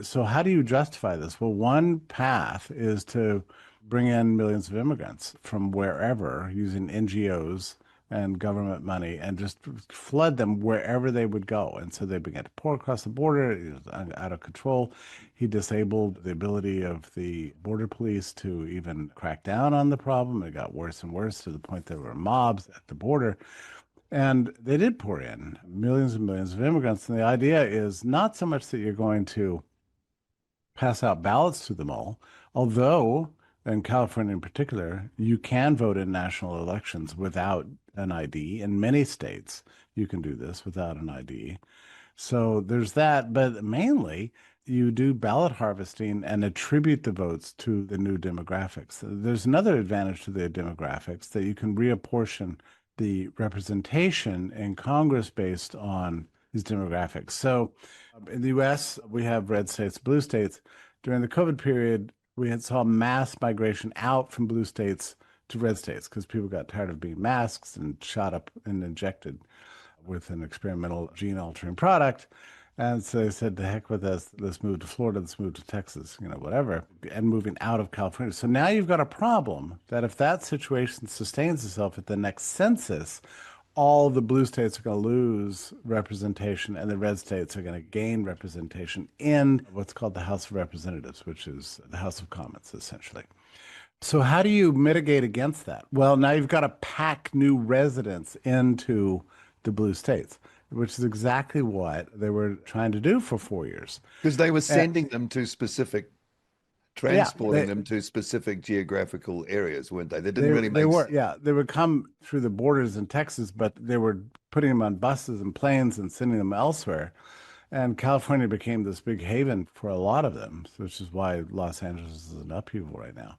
So how do you justify this? Well, one path is to bring in millions of immigrants from wherever using NGOs and government money and just flood them wherever they would go. And so they began to pour across the border. It was out of control. He disabled the ability of the border police to even crack down on the problem. It got worse and worse to the point there were mobs at the border. And they did pour in millions and millions of immigrants. And the idea is not so much that you're going to pass out ballots to them all, although in California in particular, you can vote in national elections without an ID. In many states, you can do this without an ID. So there's that, but mainly you do ballot harvesting and attribute the votes to the new demographics. There's another advantage to the demographics that you can reapportion the representation in Congress based on these demographics. So in the US, we have red states, blue states. During the COVID period, we had saw mass migration out from blue states to red states because people got tired of being masks and shot up and injected with an experimental gene altering product. And so they said, the heck with us, let's move to Florida, let's move to Texas, whatever, and moving out of California. So now you've got a problem that if that situation sustains itself at the next census, all the blue states are going to lose representation and the red states are going to gain representation in what's called the House of Representatives, which is the House of Commons, essentially. So how do you mitigate against that? Well, now you've got to pack new residents into the blue states, which is exactly what they were trying to do for 4 years. Because they were Uh, sending them to specific, yeah, transporting them to specific geographical areas, weren't they? They didn't they really they make were, yeah, they would come through the borders in Texas, but they were putting them on buses and planes and sending them elsewhere. And California became this big haven for a lot of them, which is why Los Angeles is in upheaval right now.